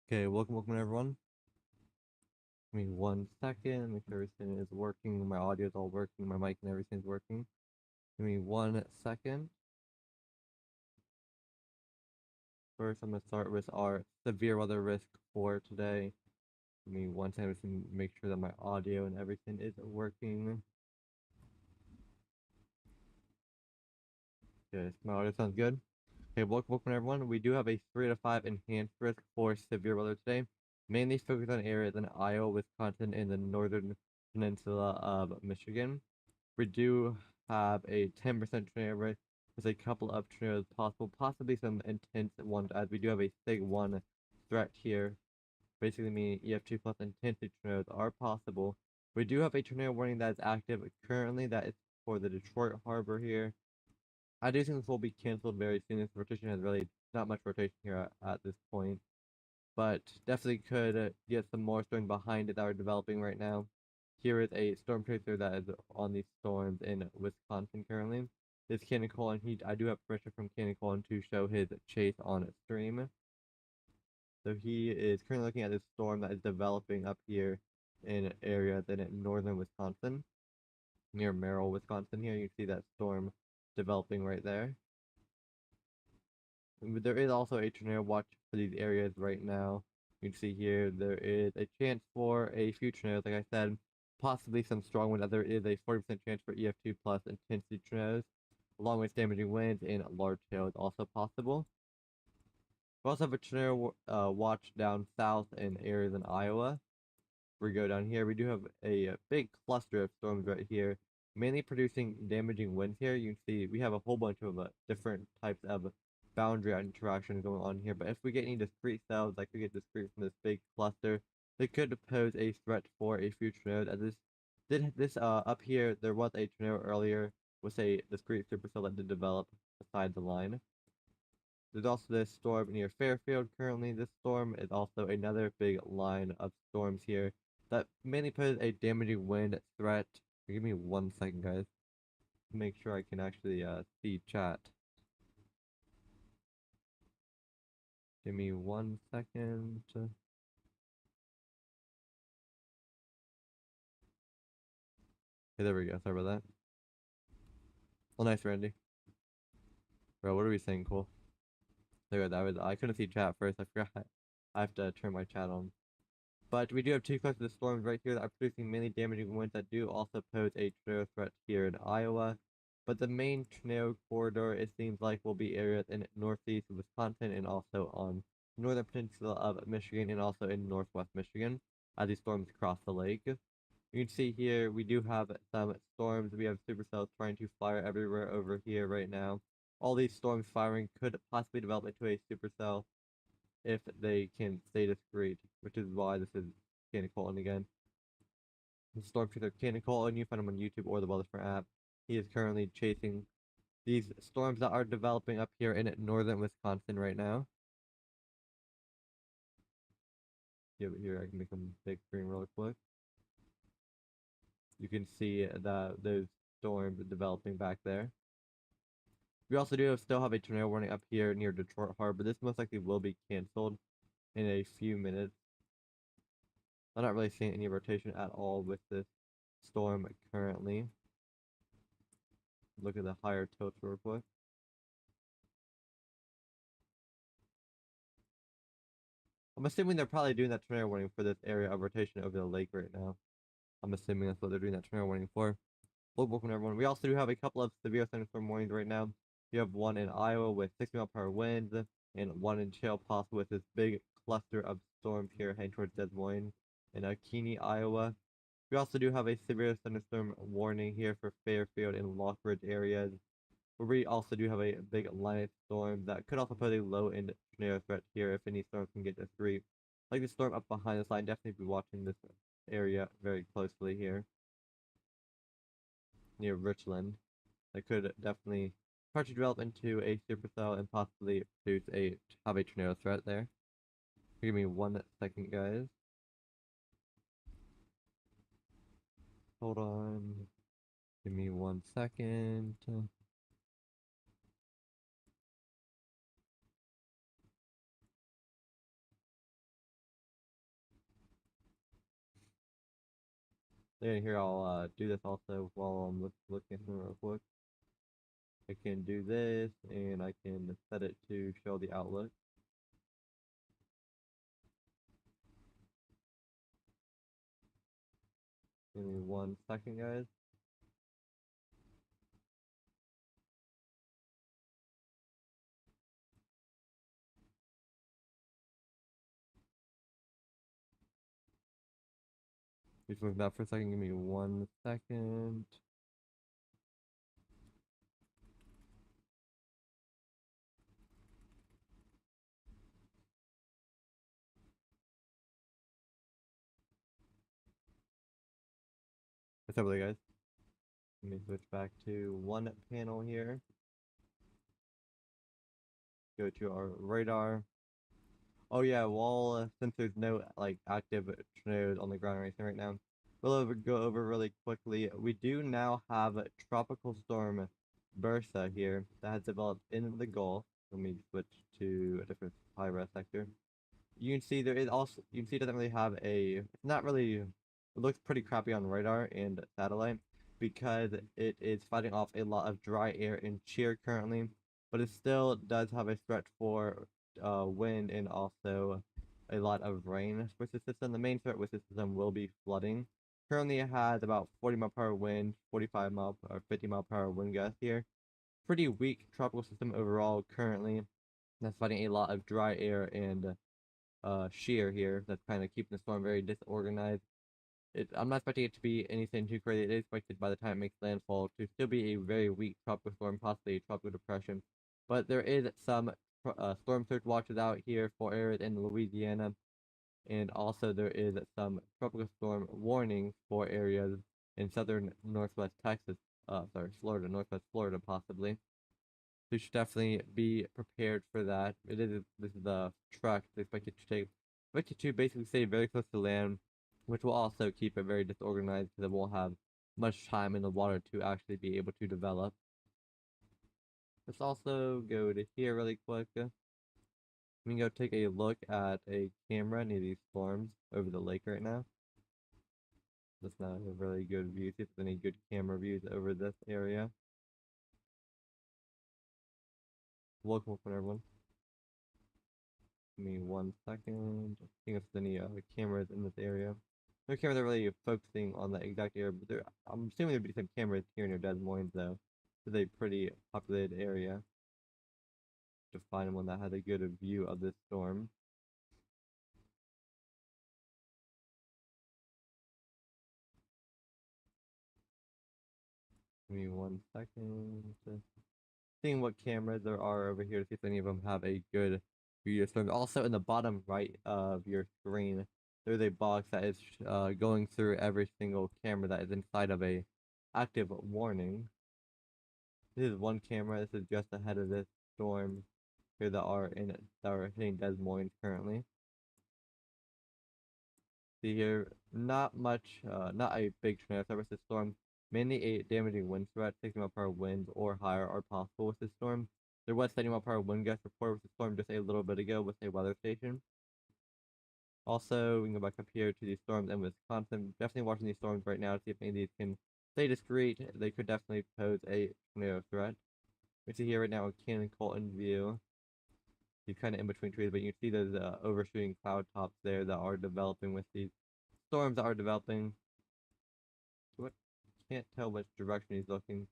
Okay, welcome everyone. Give me 1 second, make sure everything is working, my audio is all working, my mic and everything's working. Give me 1 second. First, I'm gonna start with our severe weather risk for today. Give me 1 second to make sure that my audio and everything is working. Okay, my audio sounds good. Okay, welcome everyone. We do have a 3 to 5 enhanced risk for severe weather today, mainly focused on areas in Iowa, Wisconsin, and the northern peninsula of Michigan. We do have a 10% tornado risk with a couple of tornadoes possible, possibly some intense ones, as we do have a SIG 1 threat here, basically meaning EF2 plus intensity tornadoes are possible. We do have a tornado warning that is active currently, that is for the Detroit harbor here. I do think this will be canceled very soon. This rotation has really not much rotation here at this point, but definitely could get some more storms behind it that are developing right now. Here is a storm tracer that is on these storms in Wisconsin currently. This Cannon Colin, I do have permission from Cannon Colin to show his chase on stream. So he is currently looking at this storm that is developing up here in areas in northern Wisconsin, near Merrill, Wisconsin. Here you see that storm developing right there. There is also a tornado watch for these areas right now. You can see here there is a chance for a few tornadoes, like I said, possibly some strong winds. There is a 40% chance for EF2 plus intensity tornadoes, along with damaging winds and large hail is also possible. We also have a tornado watch down south in areas in Iowa. We go down here, we do have a big cluster of storms right here, mainly producing damaging winds here. You can see we have a whole bunch of different types of boundary interaction going on here, but if we get any discrete cells, like we get discrete from this big cluster, they could pose a threat for a future node. As this up here, there was a tornado earlier with a discrete supercell that did develop beside the line. There's also this storm near Fairfield currently. This storm is also another big line of storms here that mainly pose a damaging wind threat. Give me 1 second, guys. Make sure I can actually see chat. Give me 1 second. Okay, there we go. Sorry about that. Well, nice, Randy. Bro, what are we saying? Cool. There, I couldn't see chat first. I forgot. I have to turn my chat on. But we do have two clusters of storms right here that are producing mainly damaging winds that do also pose a tornado threat here in Iowa. But the main tornado corridor, it seems like, will be areas in northeast Wisconsin and also on northern peninsula of Michigan and also in northwest Michigan as these storms cross the lake. You can see here we do have some storms. We have supercells trying to fire everywhere over here right now. All these storms firing could possibly develop into a supercell if they can stay discreet, which is why this is Candy Colton again. Storm Chaser Candy Colton, you find him on YouTube or the Weatherford app. He is currently chasing these storms that are developing up here in northern Wisconsin right now. Yeah, but here I can make them big screen real quick. You can see those storms developing back there. We also still have a tornado warning up here near Detroit Harbor. This most likely will be canceled in a few minutes. I'm not really seeing any rotation at all with this storm currently. Look at the higher tilts real quick. I'm assuming they're probably doing that tornado warning for this area of rotation over the lake right now. I'm assuming that's what they're doing that tornado warning for. Welcome everyone. We also do have a couple of severe thunderstorm warnings right now. You have one in Iowa with 60-mile-per-hour winds, and one in Chillicothe with this big cluster of storms here heading towards Des Moines in Keeney, Iowa. We also do have a severe thunderstorm warning here for Fairfield and Lockridge areas. Where we also do have a big line of storm that could also pose a low-end tornado threat here if any storms can get discreet. Like the storm up behind us, I'd definitely be watching this area very closely here near Richland. That could definitely start to develop into a supercell and possibly have a tornado threat there. Give me 1 second, guys. Hold on. Give me 1 second. Then here I'll do this also while I'm looking at them real quick. I can do this, and I can set it to show the outlook. Give me 1 second, guys. Just move that for a second. Give me 1 second. What's up with you guys? Let me switch back to one panel here. Go to our radar. Oh yeah, well, since there's no like active tornadoes on the ground or anything right now, we'll go over really quickly. We do now have Tropical Storm Bursa here that has developed in the Gulf. Let me switch to a different high-res sector. You can see there is also, you can see it doesn't really have a, it's not really, it looks pretty crappy on radar and satellite because it is fighting off a lot of dry air and shear currently, but it still does have a threat for wind and also a lot of rain with the system. The main threat with the system will be flooding. Currently it has about 40 mph wind, 45 mile or 50 mph wind gust here. Pretty weak tropical system overall currently. That's fighting a lot of dry air and shear here that's kind of keeping the storm very disorganized. I'm not expecting it to be anything too crazy. It is expected by the time it makes landfall to still be a very weak tropical storm, possibly a tropical depression. But there is some storm surge watches out here for areas in Louisiana, and also there is some tropical storm warnings for areas in southern northwest Texas. Florida, northwest Florida, possibly. So you should definitely be prepared for that. This is the truck expected to basically stay very close to land, which will also keep it very disorganized because it won't have much time in the water to actually be able to develop. Let's also go to here really quick. We can go take a look at a camera near these storms over the lake right now. That's not a really good view. See if there's any good camera views over this area. Welcome everyone. Give me 1 second. Seeing if there's any cameras in this area. No cameras are really focusing on the exact area, but I'm assuming there'd be some cameras here near Des Moines though. It's a pretty populated area. To find one that has a good view of this storm. Give me 1 second. Seeing what cameras there are over here to see if any of them have a good view of storm. Also in the bottom right of your screen, there's a box that is going through every single camera that is inside of a active warning. This is one camera. This is just ahead of this storm here that are hitting Des Moines currently. See here, not much, not a big tornado threat with this storm. Mainly a damaging wind threat, 60 mph winds or higher are possible with this storm. There was 70 mph wind gust reported with the storm just a little bit ago with a weather station. Also, we can go back up here to these storms in Wisconsin. Definitely watching these storms right now to see if any of these can stay discreet. They could definitely pose a tornado threat. We see here right now a Cannon Colton view. He's kind of in between trees, but you can see those overshooting cloud tops there that are developing with these storms that are developing. What? Can't tell which direction he's looking,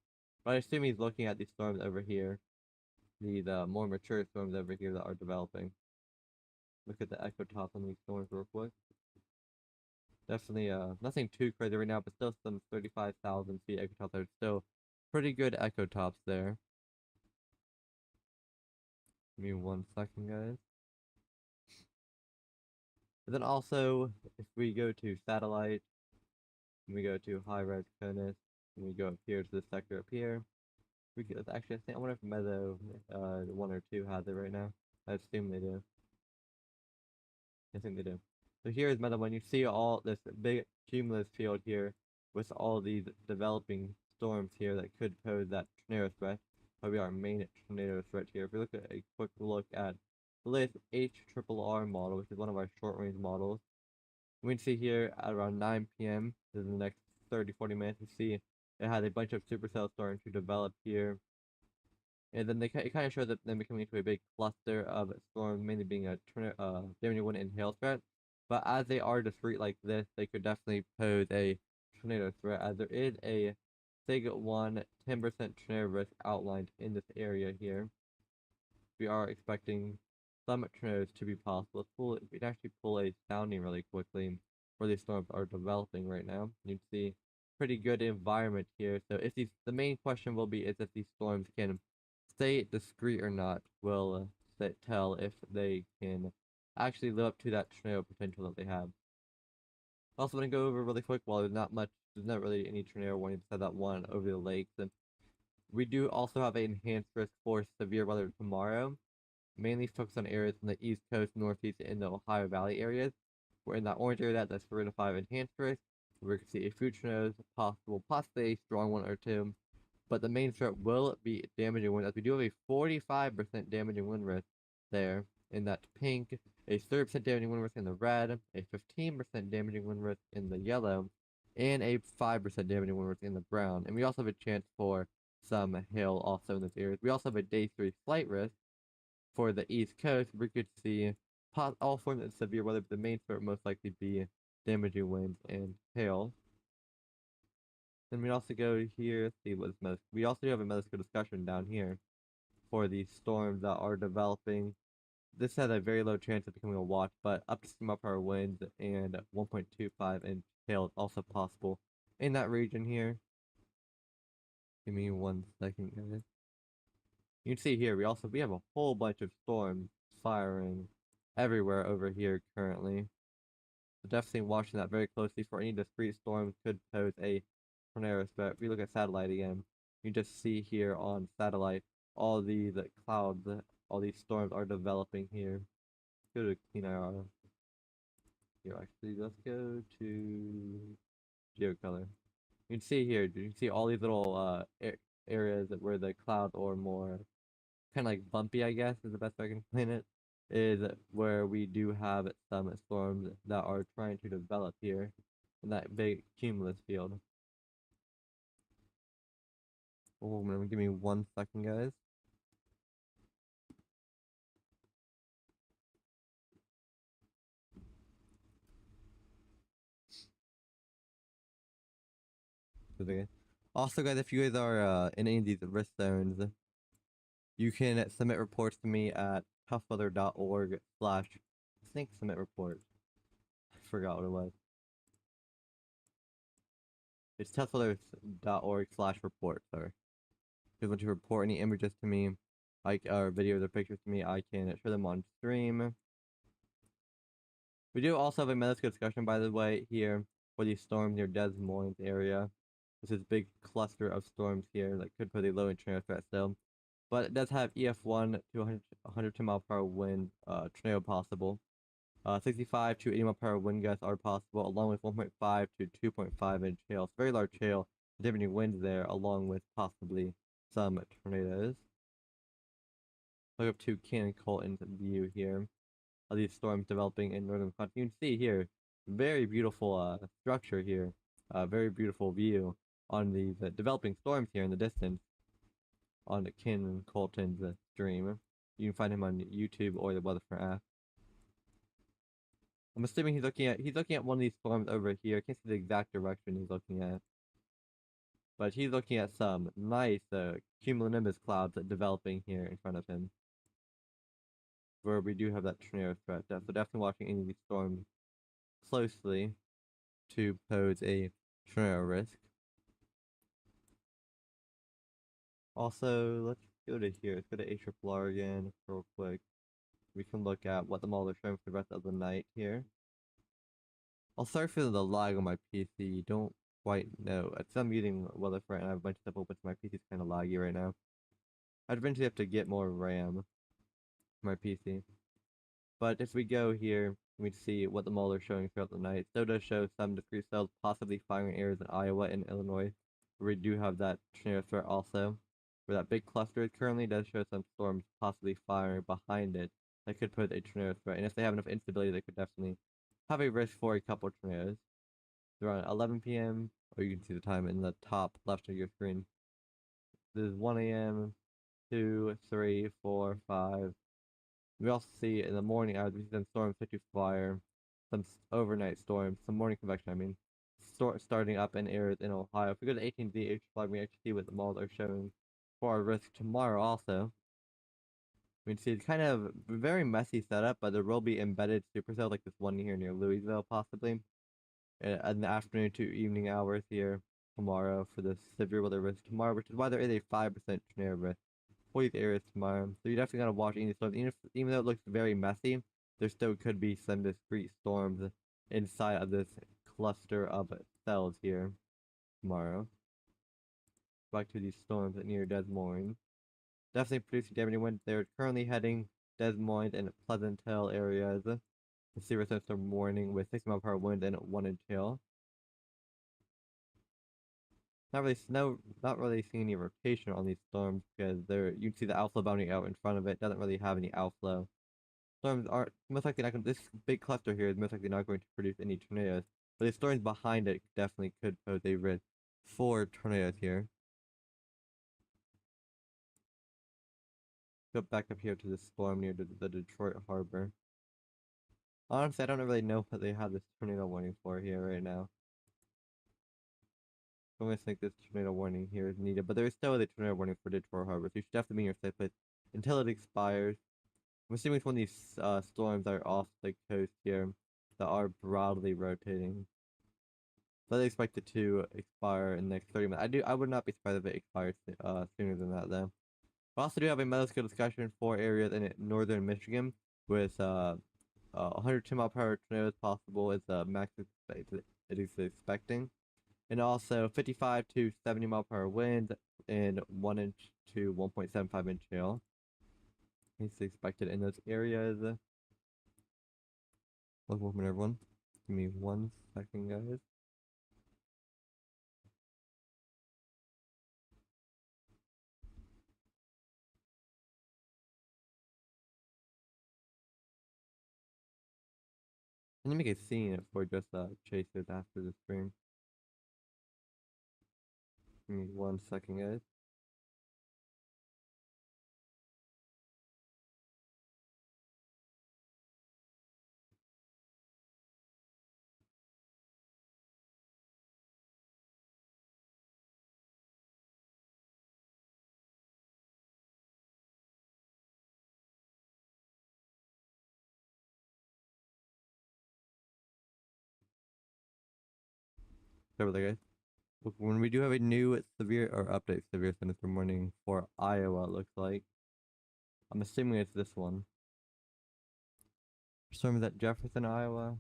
but I assume he's looking at these storms over here. These more mature storms over here that are developing. Look at the echo top on these storms real quick. Definitely nothing too crazy right now, but still some 35,000 feet echo tops are still pretty good echo tops there. Give me 1 second, guys. And then also, if we go to satellite, we go to high-res CONUS, and we go up here to the sector up here. We could actually, I wonder if Meadow 1 or 2 has it right now. I assume they do. I think they do. So here is Meadow 1. You see all this big cumulus field here with all these developing storms here that could pose that tornado threat. Probably our main tornado threat here. If we look at a quick look at the latest HRRR model, which is one of our short-range models, we can see here at around 9 p.m. This is the next 30-40 minutes. You see it had a bunch of supercells starting to develop here. And then it kind of shows up them becoming into a big cluster of storms, mainly being a damaging wind and hail threat. But as they are discrete like this, they could definitely pose a tornado threat, as there is a SIG 1 10% tornado risk outlined in this area here. We are expecting some tornadoes to be possible. We can actually pull a sounding really quickly where these storms are developing right now. You can see pretty good environment here. So if the main question will be is if these storms can stay discreet or not, will tell if they can actually live up to that tornado potential that they have. Also want to go over really quick, while there's not really any tornado warning besides that one over the lakes. And we do also have an enhanced risk for severe weather tomorrow, mainly focused on areas in the East Coast, Northeast, and the Ohio Valley areas. We're in that orange area, that's 3 to 5 enhanced risk. We're going to see a few tornadoes, possibly a strong one or two. But the main threat will be damaging wind, as we do have a 45% damaging wind risk there in that pink, a 30% damaging wind risk in the red, a 15% damaging wind risk in the yellow, and a 5% damaging wind risk in the brown. And we also have a chance for some hail also in this area. We also have a day 3 flight risk for the East Coast. We could see all forms of severe weather, but the main threat would most likely be damaging winds and hail. Then we also go here, see what's we also do have a Metasco discussion down here for these storms that are developing. This has a very low chance of becoming a watch, but up to 6 mile per hour winds and 1.25 inch hail is also possible in that region here. Give me 1 second, guys. You can see here we have a whole bunch of storms firing everywhere over here currently. So definitely watching that very closely for any discrete storms could pose a tornado threat. If we look at satellite again, you just see here on satellite all these clouds, all these storms are developing here. Go to clean IR. Here, actually, let's go to GeoColor. You can see here, you can see all these little areas where the clouds are more kind of like bumpy, I guess is the best way I can explain it, is where we do have some storms that are trying to develop here in that big cumulus field. Oh, give me 1 second, guys. Also, guys, if you guys are in any of these risk zones, you can submit reports to me at toughweather.org/I think submit report. I forgot what it was. It's toughweather.org/report, sorry. If you want to report any images to me, like or videos or pictures to me, I can share them on stream. We do also have a Metasco discussion, by the way, here for these storms near Des Moines area. This is a big cluster of storms here that could put a low tornado threat still. But it does have EF1 to 110 mile per hour wind tornado possible. 65 to 80 mile per hour wind gusts are possible, along with 1.5 to 2.5 inch hail. It's very large hail, damaging winds there, along with possibly some tornadoes. Look up to Ken Colton's view here of these storms developing in northern Wisconsin. You can see here, very beautiful structure here, very beautiful view on these developing storms here in the distance on Ken Colton's stream. You can find him on YouTube or the Weatherfront app. I'm assuming he's looking at one of these storms over here. I can't see the exact direction he's looking at, but he's looking at some nice cumulonimbus clouds developing here in front of him, where we do have that tornado threat. So definitely watching any of these storms closely to pose a tornado risk. Also, let's go to here. Let's go to HRR again real quick. We can look at what the model is showing for the rest of the night here. I'll start for the lag on my PC. Don't quite know. I'm using Weatherfront and I have a bunch of stuff open, so my PC's kind of laggy right now. I'd eventually have to get more RAM for my PC. But if we go here, we see what the model is showing throughout the night. So does show some discrete cells possibly firing areas in Iowa and Illinois, where we do have that tornado threat also. Where that big cluster is currently does show some storms possibly firing behind it that could put a tornado threat. And if they have enough instability, they could definitely have a risk for a couple of tornadoes. Around 11 p.m. or you can see the time in the top left of your screen. This is 1 a.m., 2, 3, 4, 5. We also see in the morning hours, we see some storms hit fire, some overnight storms, some morning convection, I mean, starting up in areas in Ohio. If we go to 18Z H5, we actually see what the models are showing for our risk tomorrow also. We can see it's kind of very messy setup, but there will be embedded supercells like this one here near Louisville, possibly, in the afternoon to evening hours here tomorrow for the severe weather risk tomorrow, which is why there is a 5% tornado risk for these areas tomorrow. So you definitely gotta watch any storms. Even though it looks very messy, there still could be some discrete storms inside of this cluster of cells here tomorrow. Back to these storms near Des Moines. Definitely producing damaging wind. They're currently heading Des Moines and Pleasant Hill areas. The severe thunderstorm warning with 60-mile-per-hour wind and 1-inch hail. Not really seeing any rotation on these storms because you can see the outflow boundary out in front of it. Doesn't really have any outflow. Storms aren't most likely not going. This big cluster here is most likely not going to produce any tornadoes, but the storms behind it definitely could pose a risk for tornadoes here. Go back up here to the storm near the Detroit harbor. Honestly, I don't really know what they have this tornado warning for here right now. I almost think this tornado warning here is needed, but there is still a tornado warning for Detroit harbor, so you should definitely be in your safe place until it expires. I'm assuming it's one of these storms that are off the coast here that are broadly rotating. But they expect it to expire in the next 30 minutes. I would not be surprised if it expires sooner than that though. We also do have a medical discussion for areas in northern Michigan with 102-mile-per-hour tornadoes possible is the max it is expecting. And also 55 to 70-mile-per-hour winds and 1 inch to 1.75 inch hail. It's expected in those areas. Welcome everyone. Give me 1 second, guys. Let me make a scene for just chasers after the stream. Give me 1 second, guys. Sorry about that, guys. Look, when we do have a new severe or update severe thunderstorm warning for Iowa, it looks like. I'm assuming it's this one. Storm is at Jefferson, Iowa.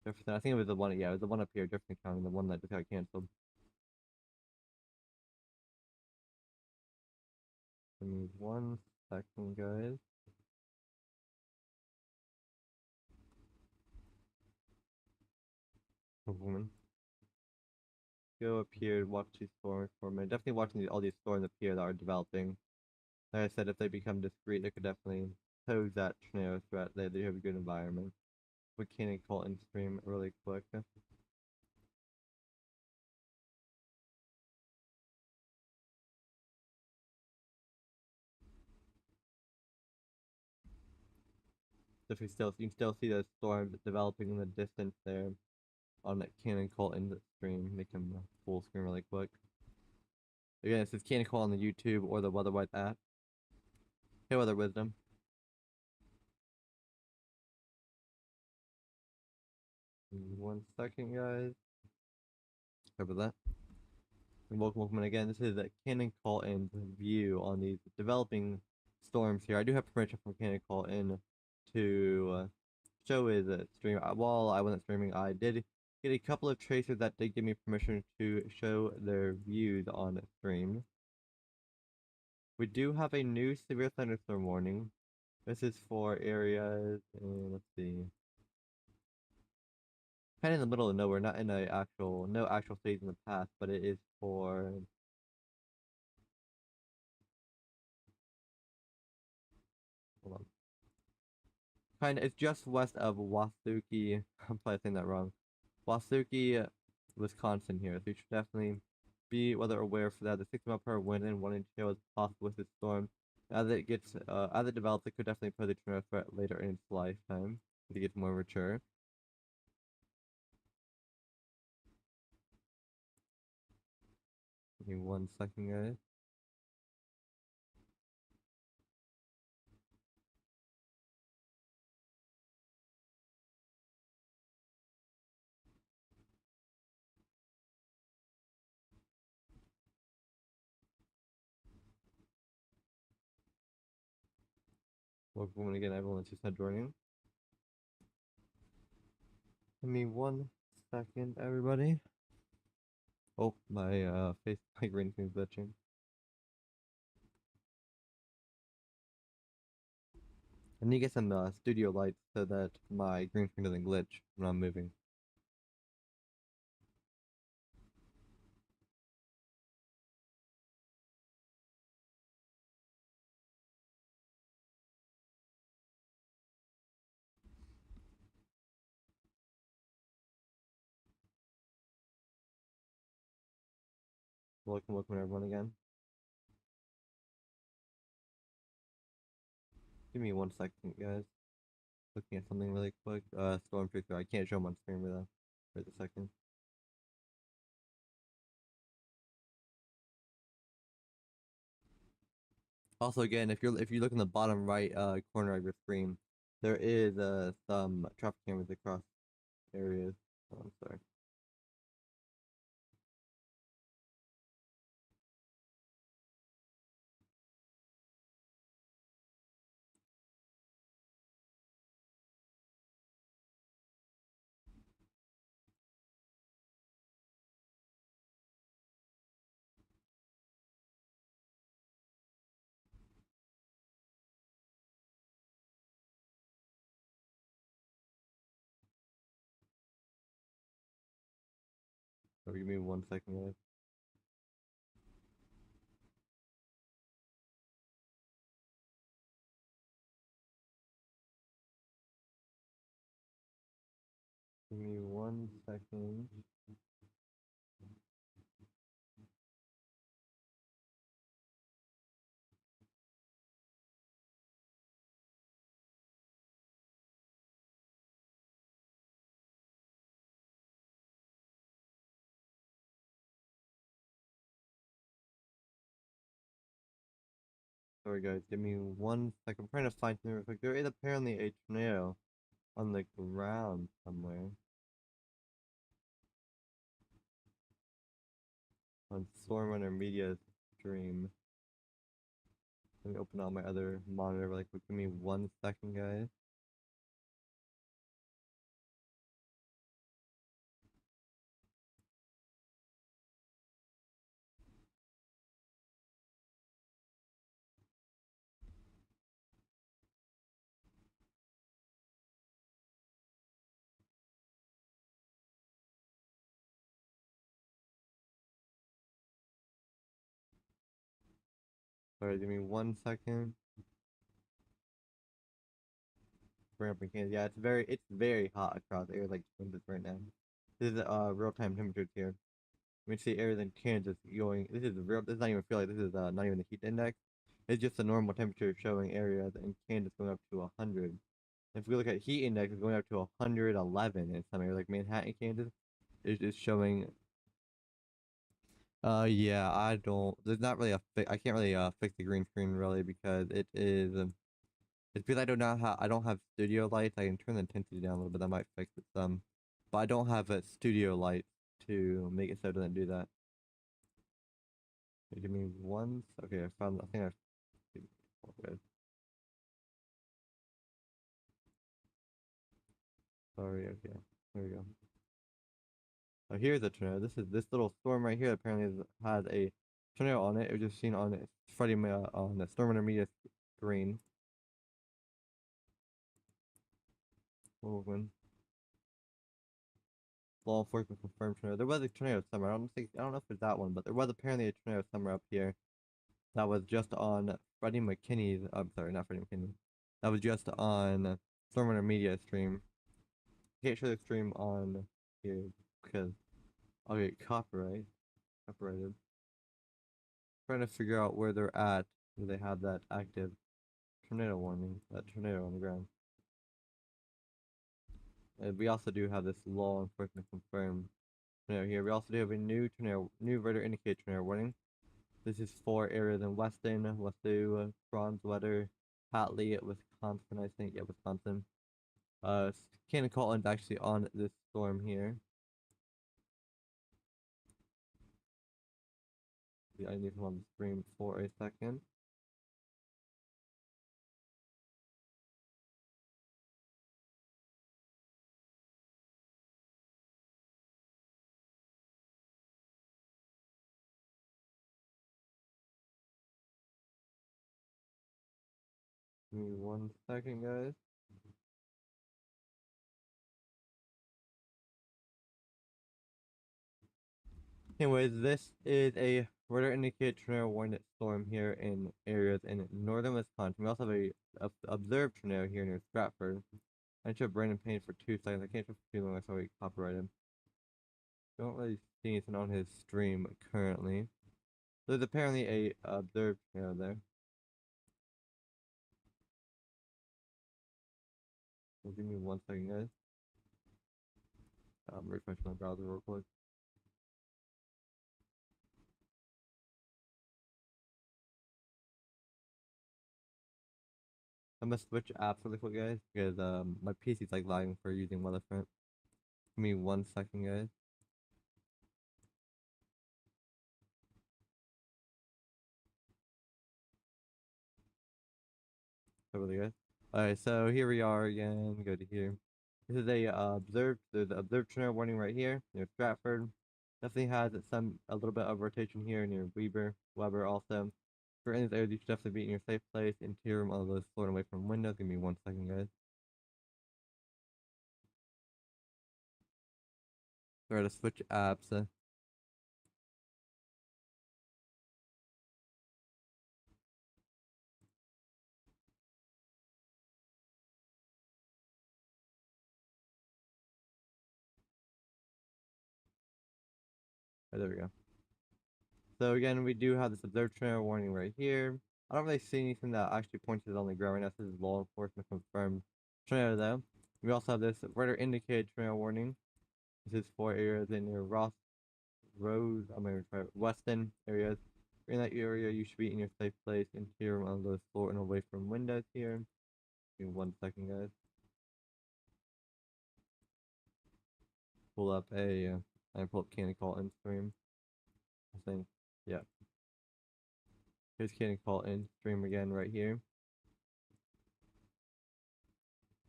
Jefferson, I think it was the one. Yeah, it was the one up here, Jefferson County, the one that just got canceled. Give me 1 second, guys. Woman. Go up here, watch these storms for a minute. Definitely watching all these storms up here that are developing. Like I said, if they become discrete, they could definitely pose that tornado threat. They have a good environment. We can't call in stream really quick. If we still, you can still see those storms developing in the distance there on that Cannon Call in the stream. Make them full screen really quick. Again, this is Cannon Call on the YouTube or the WeatherWise app. Hey, Weather Wisdom. 1 second, guys. Sorry about that. And welcome again. This is a Cannon Call in view on these developing storms here. I do have permission from Cannon Call in to show his stream. While I wasn't streaming, I did get a couple of tracers that did give me permission to show their views on stream. We do have a new severe thunderstorm warning. This is for areas, let's see, kind of in the middle of nowhere, not in no actual cities in the past, but it is for hold on. It's just west of Wausuki. I'm probably saying that wrong. Wausuki, Wisconsin here, so you should definitely be weather aware for that. The 60-mile-per-hour wind and 1-inch hail is possible with this storm. As it develops, it could definitely pose a tornado threat later in its lifetime as it gets more mature. Give me 1 second, guys. Welcome again, everyone. It's just not joining. Give me 1 second, everybody. Oh, my my green screen's glitching. I need to get some studio lights so that my green screen doesn't glitch when I'm moving. Welcome everyone again. Give me 1 second, guys. Looking at something really quick. Storm Truther. I can't show them on screen though. Wait a second. Also, again, if you look in the bottom right corner of your screen, there is some traffic cameras across areas. Oh, I'm sorry. So give me 1 second, guys. Give me 1 second. Sorry, guys. Give me 1 second. I'm trying to find something real quick. There is apparently a tornado on the ground somewhere. On Storm Runner Media stream. Let me open up my other monitor really quick. Give me 1 second, guys. Sorry, give me 1 second. Bring up in Kansas. Yeah, it's very hot across areas like Kansas right now. This is real time temperatures here. We see areas in Kansas going. This is real. This is not even feel like this is not even the heat index. It's just the normal temperature showing areas in Kansas going up to 100. If we look at heat index, it's going up to 111 in some areas like Manhattan, Kansas. It's just showing. Yeah, I don't. There's not really a fix. I can't really fix the green screen really because it is. It's because I don't have studio lights. I can turn the intensity down a little bit. That might fix it some, but I don't have a studio light to make it so it doesn't do that. Give me one. Okay, I found. I think I. Okay. Sorry. Okay. Here we go. Oh, here's a tornado. This little storm right here. Apparently had a tornado on it. It was just seen on it. Friday on the Storm Runner Media screen. When law enforcement confirmed tornado. There was a tornado somewhere. I don't know if it's that one, but there was apparently a tornado somewhere up here. That was just on Freddie McKinney's. I'm sorry, not Freddie McKinney. That was just on Storm Runner Media stream. Can't show the stream on here because Okay, copyrighted. Trying to figure out where they're at, where they have that active tornado warning, that tornado on the ground. And we also do have this law enforcement confirmed tornado here. We also do have a new radar indicated tornado warning. This is for areas in Weston, Wazoo, Bronzewetter, Hatley, Wisconsin, I think. Yeah, Wisconsin. Cannon Colton's actually on this storm here. I need him on the screen for a second. Give me 1 second, guys. Anyways, this is a radar indicated tornado warning storm here in areas in northern Wisconsin. We also have a observed tornado here near Stratford. I should have Brandon Payne for 2 seconds. I can't show for too long, so we copyrighted. Don't really see anything on his stream currently. There's apparently a observed tornado there. So give me 1 second, guys. Refresh my browser real quick. I'm gonna switch apps really quick, guys, because my PC's like lagging for using Weatherfront. Give me 1 second, guys. Over there, guys. Alright, so here we are again. Go to here. This is there's an observed tornado warning right here near Stratford. Definitely has a little bit of rotation here near Weber also. For any of these areas, you should definitely be in your safe place. Interior room, all those floating away from windows. Give me 1 second, guys. Try to switch apps. There we go. So again, we do have this observed tornado warning right here. I don't really see anything that actually points to it on the ground right now. This is law enforcement confirmed tornado though. We also have this radar indicated tornado warning. This is for areas in near I'm gonna try Weston areas. In that area, you should be in your safe place. Interior on the floor and away from windows here. Give me 1 second, guys. Pull up I pull up Candy Call in stream. I think, yeah. Here's Candy Call in stream again right here.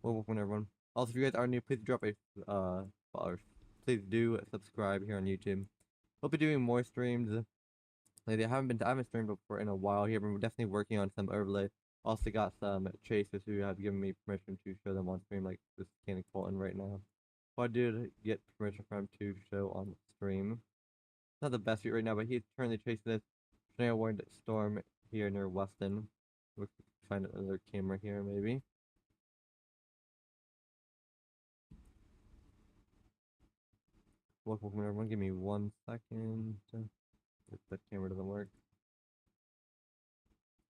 Welcome everyone. Also, if you guys are new, please drop a or please do subscribe here on YouTube. We'll be doing more streams. Lately, I haven't streamed before in a while here, but we're definitely working on some overlay. Also got some chasers who have given me permission to show them on stream, like this Candy Colton right now. Who I did get permission from to show on stream. Not the best view right now, but he's currently chasing this tornado warned storm here near Weston. We'll find another camera here, maybe. Welcome everyone. Give me 1 second. If that camera doesn't work.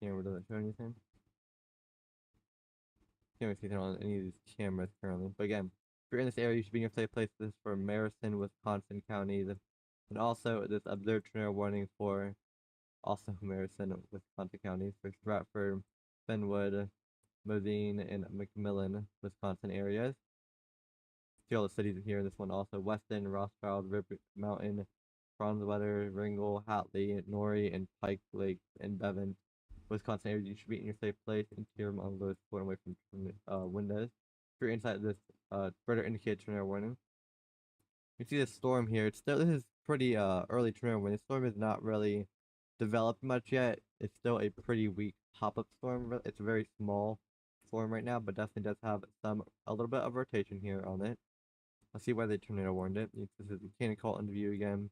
Camera doesn't show anything. Can't really see anything on any of these cameras currently. But again, if you're in this area, you should be in your safe place. This is for Marison, Wisconsin counties. And also this observed tornado warning for also Marison, Wisconsin counties for Stratford, Benwood, Modine, and McMillan, Wisconsin areas. See all the cities here in this one also. Weston, Rothschild, Ripper Mountain, Bronzewetter, Ringgold, Hatley, Norrie, and Pike Lake, and Bevan, Wisconsin area. You should be in your safe place. Interior on those pulling away from windows. If you're inside this further indicated tornado warning. You see this storm here. This is pretty early tornado warning. The storm is not really developed much yet. It's still a pretty weak pop-up storm. It's a very small storm right now, but definitely does have a little bit of rotation here on it. I'll see why they tornado warned it. This is Candy Call into view again.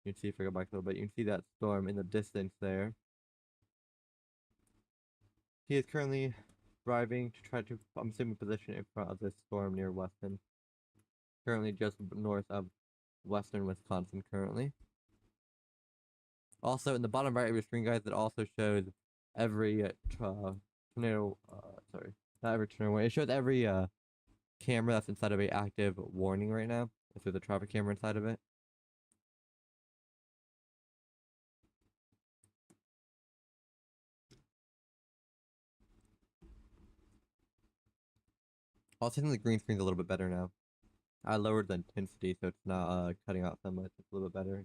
You can see if I go back a little bit, you can see that storm in the distance there. He is currently driving to try to, I'm assuming, position in front of this storm near Weston. Currently just north of western Wisconsin currently. Also, in the bottom right of your screen, guys, it also shows every tornado. Sorry, not every tornado. It shows every camera that's inside of a active warning right now. If there's a traffic camera inside of it. Also, I think the green screen's a little bit better now. I lowered the intensity so it's not cutting out so much. It's a little bit better.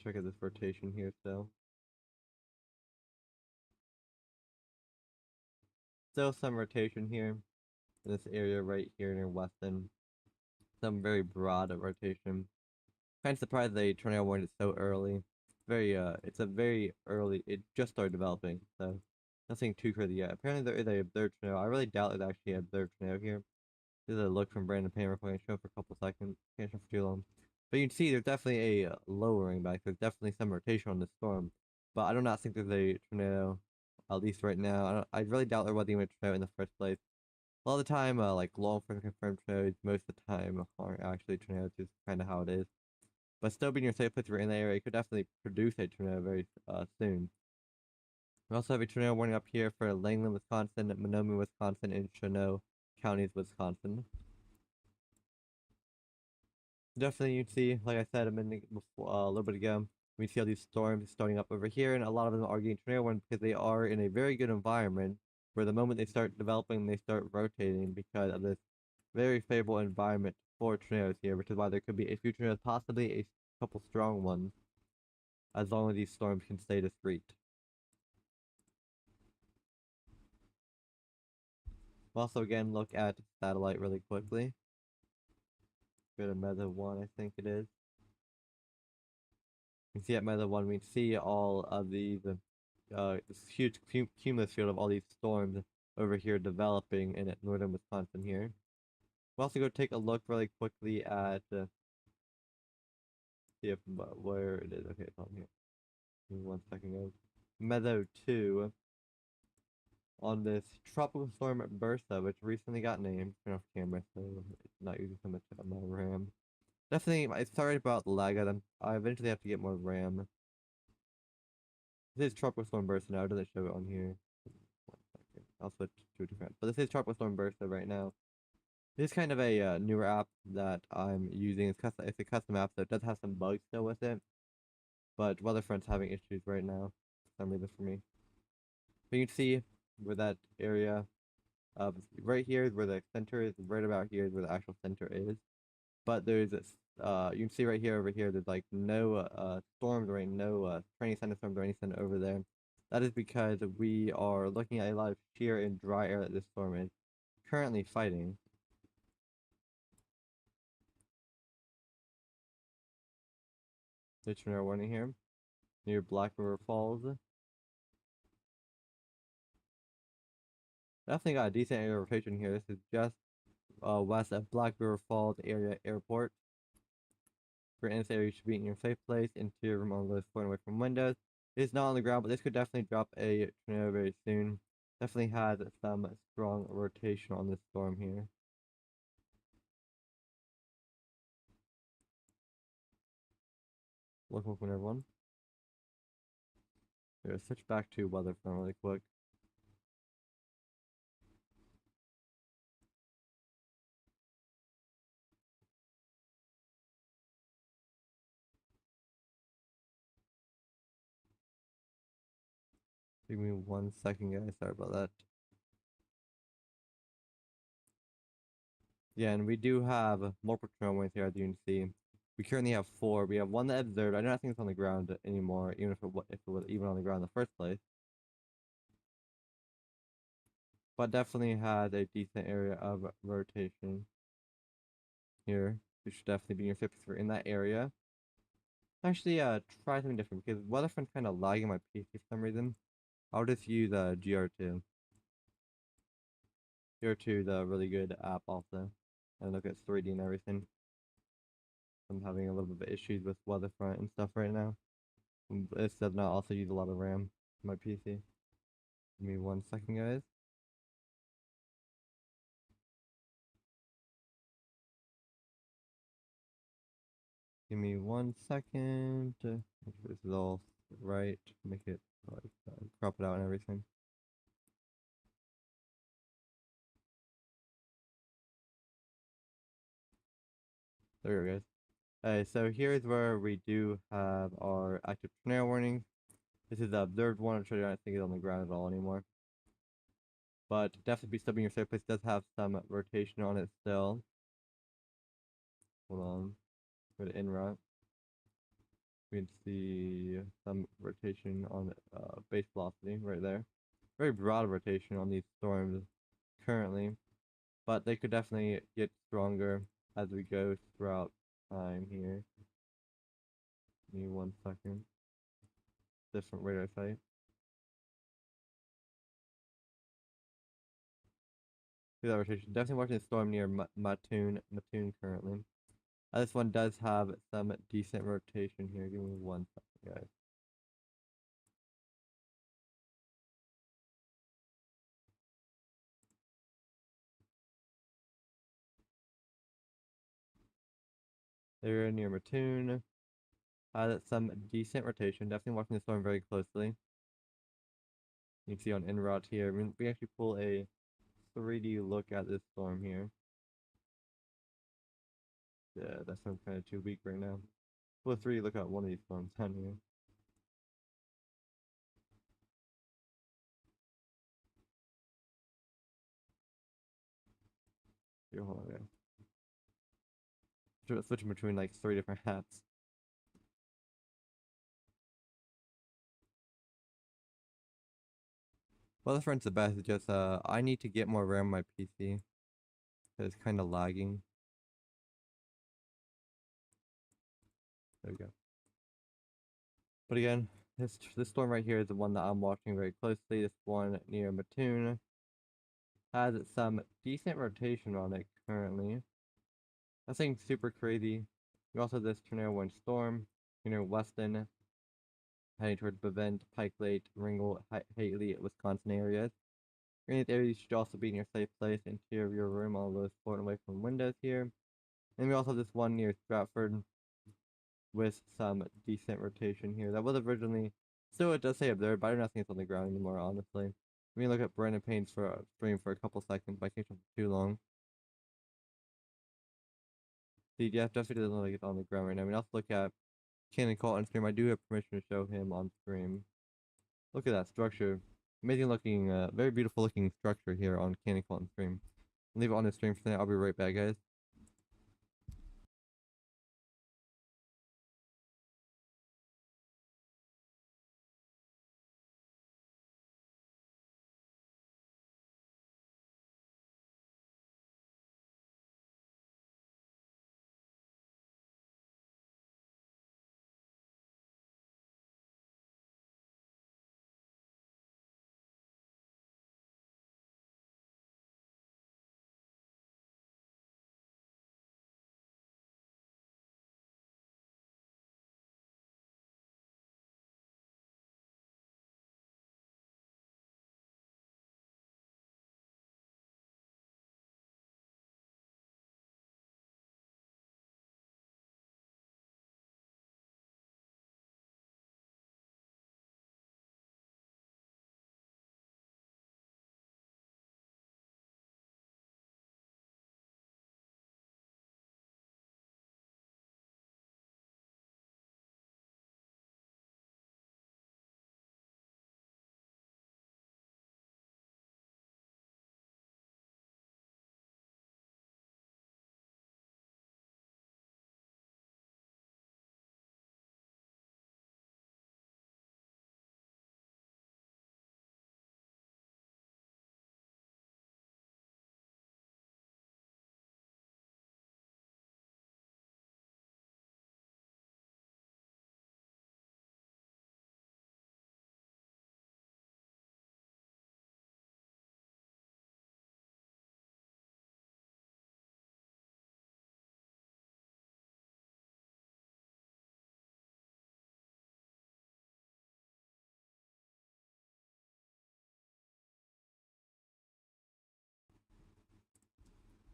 Check out this rotation here still. Still some rotation here in this area right here near Weston. Some very broad rotation. Kind of surprised they tornado warned it so early. It's a very early. It just started developing, so nothing too crazy yet. Apparently there is a observed tornado. I really doubt there's actually an observed tornado here. This is a look from Brandon Payne. We're going to show for a couple seconds. Can't show for too long. But you can see there's definitely a lowering back. There's definitely some rotation on the storm. But I do not think there's a tornado, at least right now. I really doubt there was even a tornado in the first place. A lot of the time, like law enforcement confirmed tornadoes, most of the time aren't actually tornadoes. Is kind of how it is. But still being your safe place, we're in the area, it could definitely produce a tornado very soon. We also have a tornado warning up here for Langland, Wisconsin, Menominee, Wisconsin, and Chenot counties, Wisconsin. Definitely, you can see, like I said a minute before, a little bit ago, we see all these storms starting up over here, and a lot of them are getting tornado warned because they are in a very good environment. Where the moment they start developing, they start rotating because of this very favorable environment for tornadoes here, which is why there could be a few tornadoes, possibly a couple strong ones, as long as these storms can stay discreet. We'll also again look at satellite really quickly. Go to Meta 1, I think it is. You can see at Meta 1, we see all of these, this huge cumulus field of all these storms over here developing in northern Wisconsin here. We'll also go take a look really quickly at, see if, where it is. Okay, it's on here. Give me 1 second, guys. Meadow 2 on this tropical storm Bertha, which recently got named. Turn off camera, so it's not using so much of my RAM. Definitely, sorry about the lag. I eventually have to get more RAM. This is Tropical Storm Bertha now. It doesn't show it on here. 1 second. I'll switch to a different. But this is Tropical Storm Bertha right now. This is kind of a newer app that I'm using. It's a custom app, so it does have some bugs still with it. But Weatherfront's having issues right now for some reason for me. But you can see where that area, right here is where the center is. Right about here is where the actual center is. But there's this, you can see right here over here, there's like no storms or no training thunderstorms or anything over there. That is because we are looking at a lot of sheer and dry air that this storm is currently fighting. The tornado warning here near Black River Falls. Definitely got a decent area of rotation here. This is just west of Black River Falls area airport. For in this area, you should be in your safe place. Interior room on those floating away from windows. It is not on the ground, but this could definitely drop a tornado very soon. Definitely has some strong rotation on this storm here. Welcome everyone. We're gonna switch back to weather front really quick. Give me 1 second, guys. Sorry about that. Yeah, and we do have multiple tornado warnings here, as you can see. We currently have 4. We have one that observed. I do not think it's on the ground anymore, even if it was even on the ground in the first place. But definitely had a decent area of rotation here. You should definitely be in your 50 in that area. Actually, try something different because Weatherfront's kind of lagging my PC for some reason. I'll just use GR2. GR2 is a really good app also. And look at 3D and everything. I'm having a little bit of issues with Weatherfront and stuff right now. This does not also use a lot of RAM on my PC. Give me 1 second, guys. Give me 1 second. Make sure this is all right. Make it like crop it out and everything. There we go, guys. Alright, so here's where we do have our active tornado warning. This is the observed one. I'm sure you don't think it's on the ground at all anymore. But definitely be stubbing your safe place. Does have some rotation on it still. Hold on. Go to inroute. We can see some rotation on base velocity right there. Very broad rotation on these storms currently, but they could definitely get stronger as we go throughout time here. Give me 1 second. Different radar site. See that rotation. Definitely watching the storm near Mattoon currently. This one does have some decent rotation here. Give me 1 second, guys. They're near Mattoon. Some decent rotation. Definitely watching the storm very closely. You can see on en route here. I mean, we actually pull a 3D look at this storm here. Yeah, that sounds kind of too weak right now. Pull a 3D look at one of these storms down here. Here, hold on, guys. Switching between like 3 different hats. Well, the front's the best. It's just I need to get more RAM on my PC. It's kind of lagging. There we go. But again, this storm right here is the one that I'm watching very closely. This one near Mattoon has some decent rotation on it currently. Nothing super crazy. We also have this tornado wind storm near Weston, heading towards Bevent, Pike Lake, Ringgold, Haley, Wisconsin areas. Granite areas should also be in your safe place, interior room, all those floating away from windows here. And we also have this one near Stratford with some decent rotation here. That was originally, so it does say observed, but I don't think it's on the ground anymore, honestly. We can look at Brandon Payne's for a stream for a couple seconds, but I can't for too long. See, yeah, Jesse doesn't look like it's on the ground right now. I mean, let's look at Cannon Call on stream. I do have permission to show him on stream. Look at that structure. Amazing looking, very beautiful looking structure here on Cannon Call on stream. Leave it on the stream for now. I'll be right back, guys.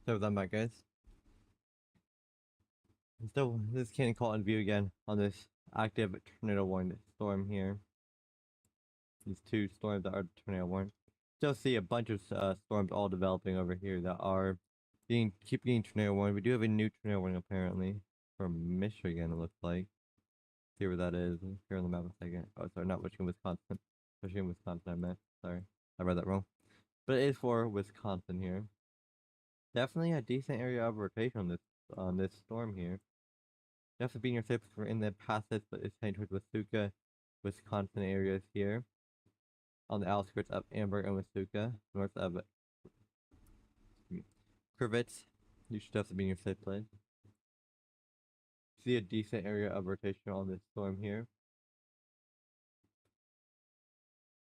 So with that, back, guys. Still, this can't call in view again on this active tornado warning storm here. These two storms that are tornado warning. Still see a bunch of storms all developing over here that are keep getting tornado warning. We do have a new tornado warning apparently from Michigan. It looks like. See where that is here on the map a second. Oh, sorry, not Michigan, Wisconsin. Michigan, Wisconsin. I meant. Sorry, I read that wrong. But it is for Wisconsin here. Definitely a decent area of rotation on this storm here. Definitely being your ships were in the passes, but it's heading towards Wasuka, Wisconsin areas here. On the outskirts of Amber and Wasuka, north of Krivitz. You should definitely be in your safe place. See a decent area of rotation on this storm here.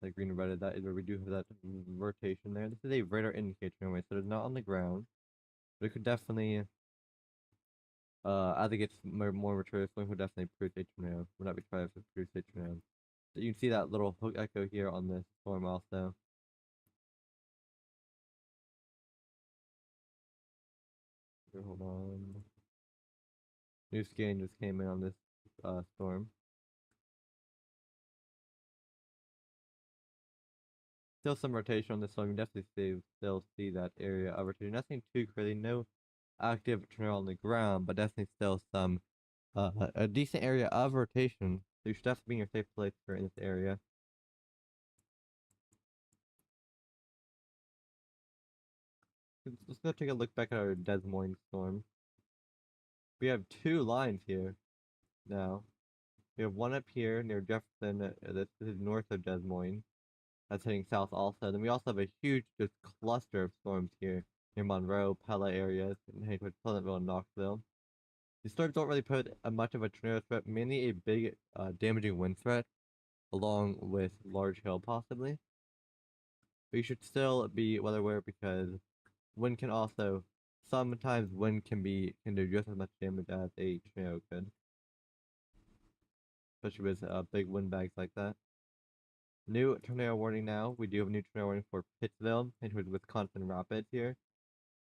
Like green and red, that is where we do have that rotation there. This is a radar indicator anyway, so it's not on the ground. But it could definitely, as it gets more mature, this one could definitely produce a tornado. Would not be trying to produce a tornado. So you can see that little hook echo here on this storm also. Here, hold on. New scan just came in on this storm. Still some rotation on this storm. You definitely still see that area of rotation. Nothing too crazy. No active tornado on the ground, but definitely still some a decent area of rotation. So you should definitely be in your safe place for in this area. Let's go take a look back at our Des Moines storm. We have two lines here now. We have one up here near Jefferson. This is north of Des Moines. That's heading south also. Then we also have a huge just cluster of storms here near Monroe, Pella areas, and heading towards Pleasantville and Knoxville. These storms don't really pose much of a tornado threat, mainly a big damaging wind threat, along with large hail possibly. But you should still be well aware because wind can also sometimes wind can do just as much damage as a tornado could, especially with big wind bags like that. New tornado warning now. We do have a new tornado warning for Pittsville and towards Wisconsin Rapids here.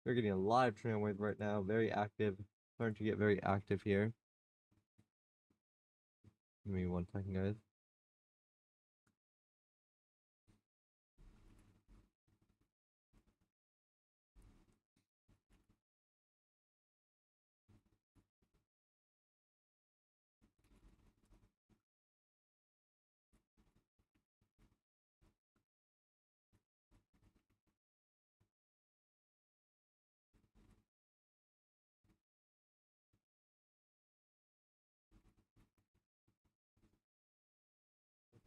We're getting a lot of tornado warnings right now. Very active. Starting to get very active here. Give me 1 second, guys.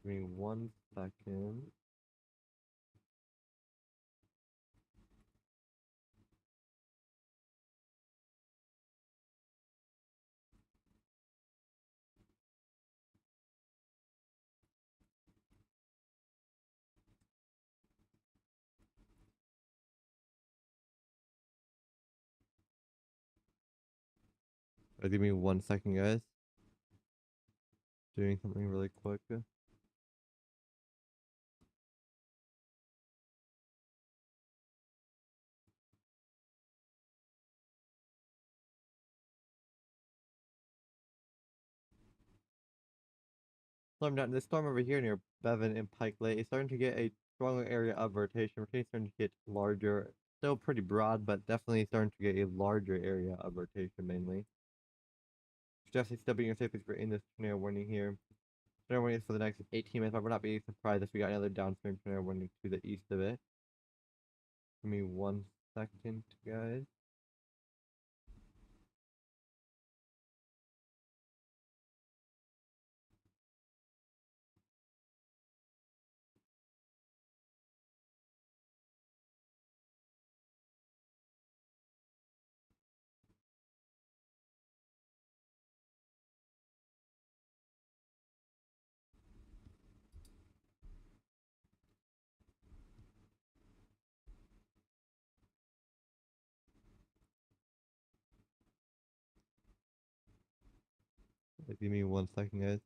Give me 1 second. Give me 1 second, guys. Doing something really quick. Storm down. This storm over here near Bevan and Pike Lake is starting to get a stronger area of rotation. Rotation starting to get larger. Still pretty broad, but definitely starting to get a larger area of rotation mainly. Definitely still being safe for in this tornado warning here. Tornado warning is for the next 18 minutes, but we're not being surprised if we got another downstream tornado warning to the east of it. Give me 1 second, guys. Give me 1 second, guys.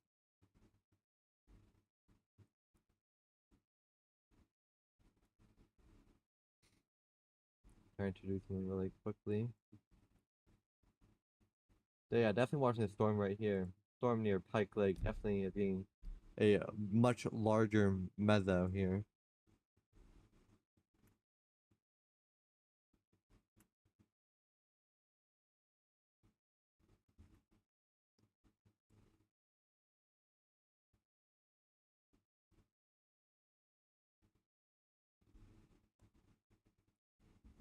trying to do something really quickly. So yeah, definitely watching the storm right here. Storm near Pike Lake, definitely being a much larger mezzo here.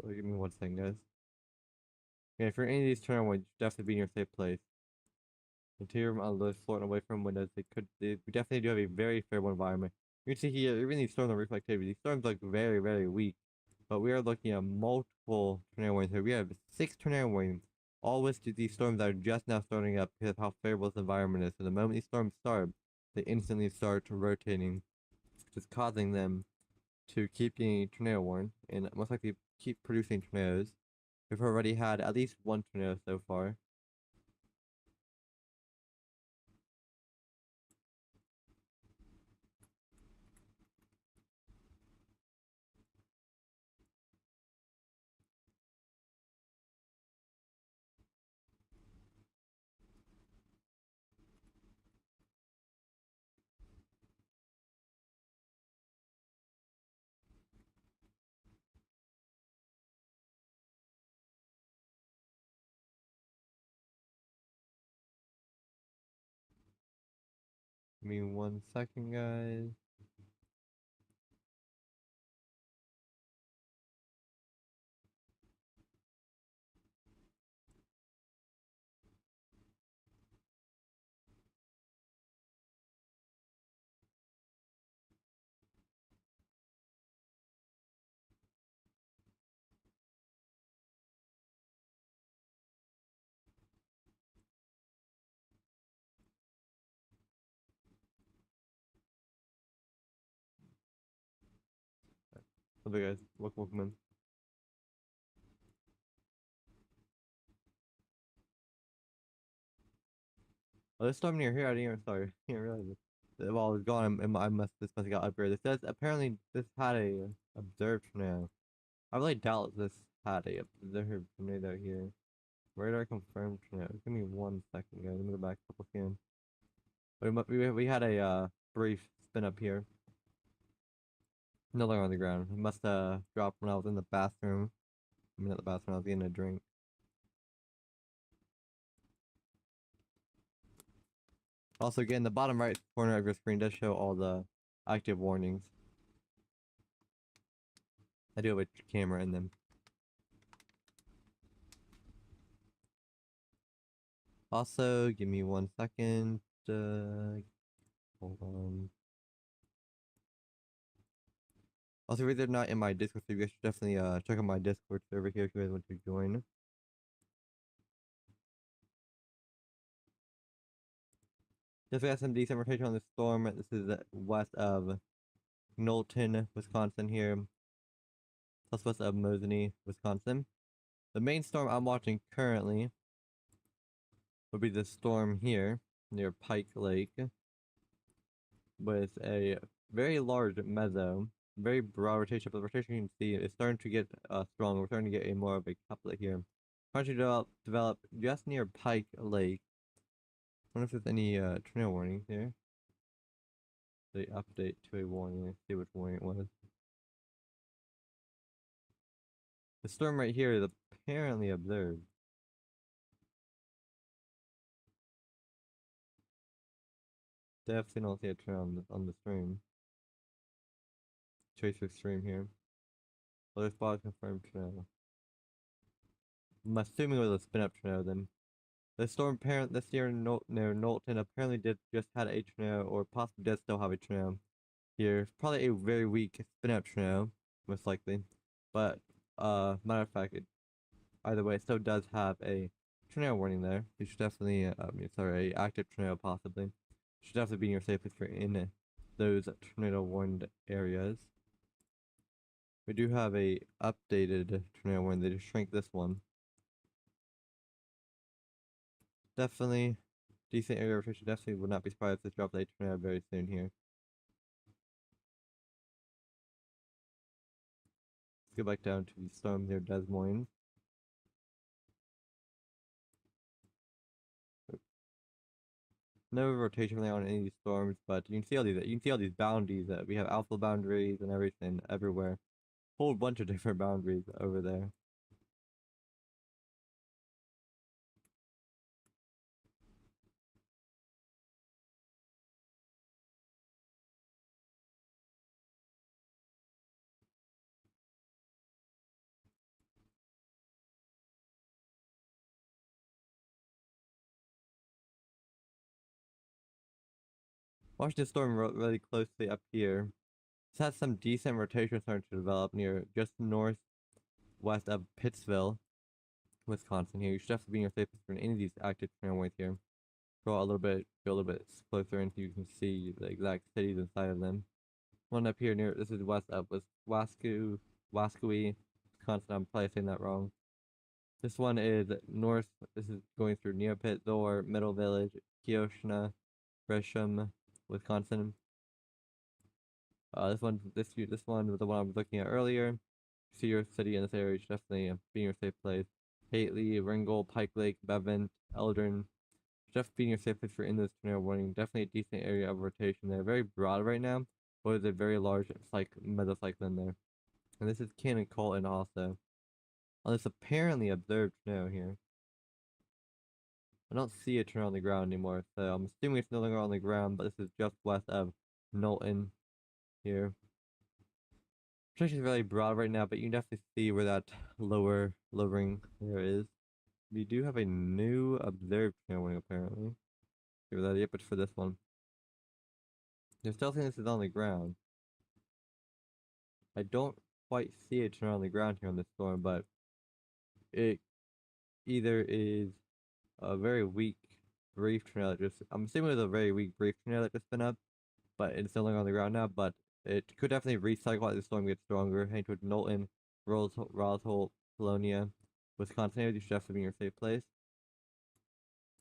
So give me one second, guys. Yeah, if you're in any of these tornadoes, you should definitely be in your safe place. Interior on the floor and away from windows. We definitely do have a very favorable environment. You can see here, even these storms are reflectivity. These storms look very, very weak. But we are looking at multiple tornado warnings here. We have 6 tornado warnings. All listed these storms are just now starting up because of how favorable this environment is. So the moment these storms start, they instantly start rotating, which is causing them to keep getting tornado warned and most likely keep producing tornadoes. We've already had at least one tornado so far. Give me one second, guys. Okay, guys, welcome in. Oh, this storm near here, I didn't even, sorry, I didn't realize it. While I was gone, this must have got upgraded. It says apparently this had a observed tornado. I really doubt this had a observed tornado here. Radar confirmed tornado. Give me one second, guys. Let me go back a couple scans. We had a brief spin up here. No longer on the ground. It must have dropped when I was in the bathroom. I mean, not the bathroom, I was getting a drink. Also, again, the bottom right corner of your screen does show all the active warnings. I do have a camera in them. Also, give me one second. Hold on. Also, if they're not in my Discord, so you guys should definitely check out my Discord server here if you guys want to join. Just got some decent rotation on the storm. This is west of Knowlton, Wisconsin here. Plus west of Mosinee, Wisconsin. The main storm I'm watching currently would be the storm here near Pike Lake with a very large mezzo, very broad rotation, but the rotation you can see is starting to get strong. We're starting to get a more of a couplet here. Trying to develop just near Pike Lake. I wonder if there's any tornado warnings here. They update to a warning. Let's see which warning it was. The storm right here is apparently observed. Definitely don't see a tornado on the stream. Tracer stream here. Other spot confirmed tornado. I'm assuming it was a spin up tornado then. The storm parent this year near Knowlton apparently did just had a tornado, or possibly does still have a tornado here. Probably a very weak spin up tornado, most likely. But matter of fact, either way, it still does have a tornado warning there. You should definitely sorry, a active tornado possibly. You should definitely be in your safe if you're in those tornado warned areas. We do have a updated tornado warning. They just shrank this one. Definitely decent area rotation. Definitely would not be surprised if this drops a tornado very soon here. go back down to the storm near Des Moines. No rotation really on any of these storms, but you can see all these boundaries that we have alpha boundaries and everything everywhere. Whole bunch of different boundaries over there. Watch this storm really closely up here. This has some decent rotation starting to develop near just northwest of Pittsville, Wisconsin. Here, you should definitely be in your safest for any of these active tramways here. Go a little bit closer in so you can see the exact cities inside of them. One up here near this is west of Wascue, Wisconsin. I'm probably saying that wrong. This one is north. This is going through Neopit, Thor, Middle Village, Keoshna, Gresham, Wisconsin. This one was the one I was looking at earlier. See your city in this area, you should definitely be in your safe place. Hately, Ringgold, Pike Lake, Bevent, Eldrin. Just being your safe place for in this tornado warning. Definitely a decent area of rotation. They're very broad right now, but there's a very large mesocyclone there. And this is Cannon Colton also. On this apparently observed tornado here. I don't see a tornado on the ground anymore, so I'm assuming it's no longer on the ground, but this is just west of Knowlton here. Protection is really broad right now, but you can definitely see where that lowering there is. We do have a new observed tornado warning apparently. Give that yep, but for this one. They're still saying this is on the ground. I don't quite see a tornado on the ground here on this storm, but it either is a very weak brief tornado I'm assuming it was a very weak brief tornado that just been up, but it's still on the ground now, but it could definitely recycle as the storm gets stronger, heading towards Knowlton, Roswell, Polonia, Wisconsin. You should definitely be in your safe place.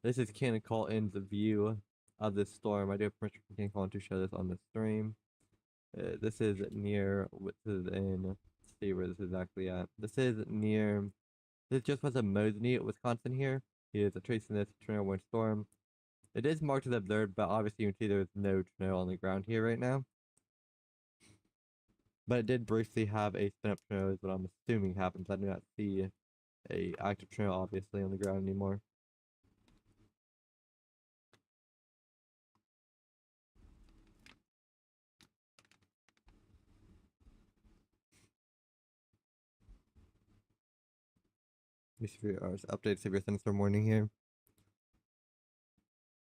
This is Cannon Colton's view of this storm. I do have permission from Cannon Colton to show this on the stream. This is near, let's see where this is actually at. This just was a Mosney, Wisconsin here. Here's a tracing this tornado warning storm. It is marked as observed, but obviously you can see there's no tornado on the ground here right now. But it did briefly have a spin up tornado, is what I'm assuming happens. I do not see a active tornado obviously on the ground anymore. Update severe thunderstorm warning here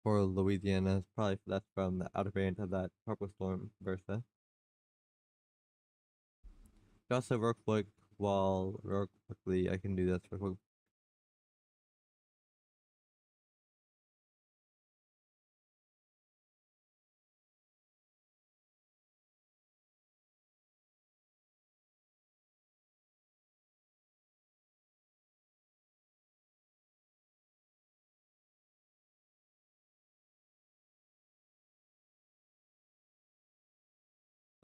for Louisiana. Probably that's from the outer variant of that tropical storm Bertha. Also, real quickly, I can do this real quick.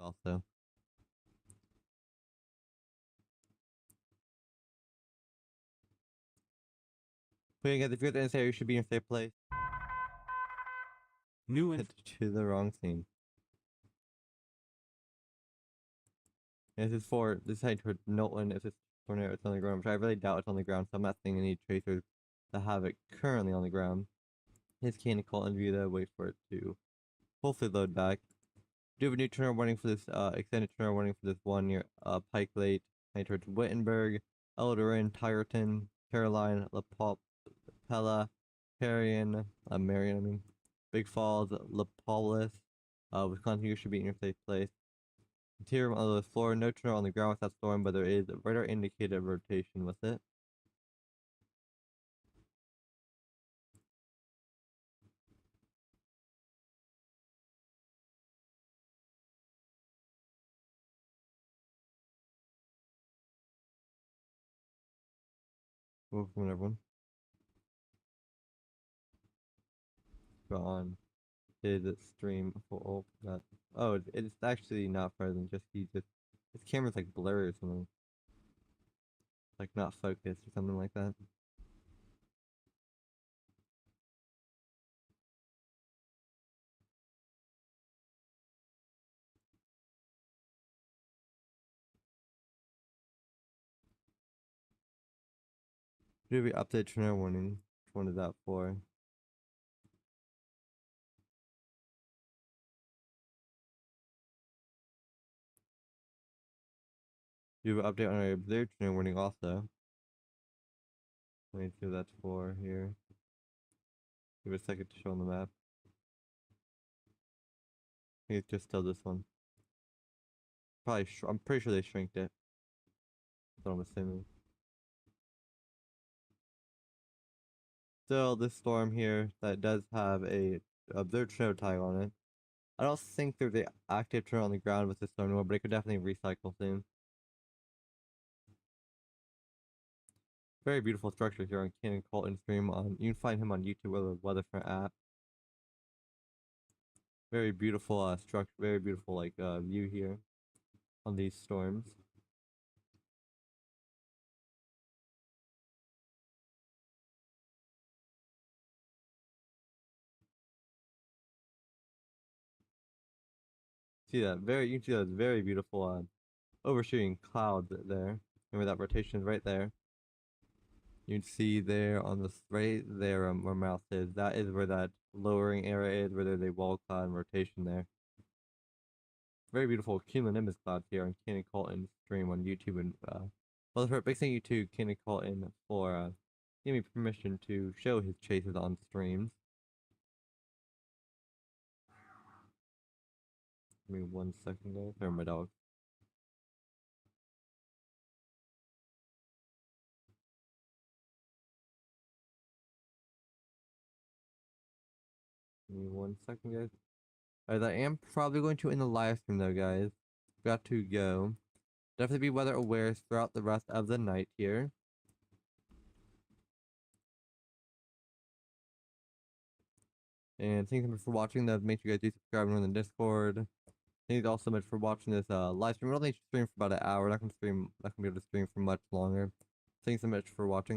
Also, putting at the fifth and say you should be in a safe place. Hit to the wrong scene. And this is heading toward Knowlton. If it's tornado, it's on the ground, which I really doubt it's on the ground, so I'm not seeing any tracers that have it currently on the ground. His Cannon Colton view though, wait for it to hopefully load back. Do have a new tornado warning for this extended tornado warning for this one near Pike Lake, heading towards Wittenberg, Elderin, Tyerton, Caroline, La Pella, Marion, Big Falls, Lapolis, Wisconsin. You should be in your safe place. Interior of the floor, no tornado on the ground with that storm, but there is a radar indicated rotation with it. Welcome everyone. Gone. Did it stream full that? Oh, it's actually not frozen. Just his camera's like blurry or something. like not focused or something like that. Do we update trigger warning? Which one is that for? Do we update on our observed trigger warning also? Let me see what that's for here. Give it a second to show on the map. I think it's just still this one. Probably, I'm pretty sure they shrinked it. That's what I'm assuming. Still, this storm here that does have a observed tornado tag on it. I don't think there's an active tornado on the ground with this storm anymore, but it could definitely recycle soon. Very beautiful structure here on Cannon Colton stream. You can find him on YouTube or the Weatherfront app. Very beautiful structure, very beautiful like view here on these storms. See that you can see those very beautiful overshooting clouds there. Remember that rotation is right there. You can see there on the right there where mouse is. That is where that lowering area is, where there's a wall cloud and rotation there. Very beautiful cumulonimbus clouds here on Cannon Colton stream on YouTube and well, for big thank you to Cannon Colton for giving me permission to show his chases on streams. Give me 1 second, guys. Or my dog. Give me 1 second, guys. Alright, I am probably going to end the live stream though, guys. Got to go. Definitely be weather aware throughout the rest of the night here. And thank you so much for watching. Make sure you guys do subscribe and join the Discord. Thank you all so much for watching this live stream. We're only stream for about an hour. Not gonna be able to stream for much longer. Thanks so much for watching.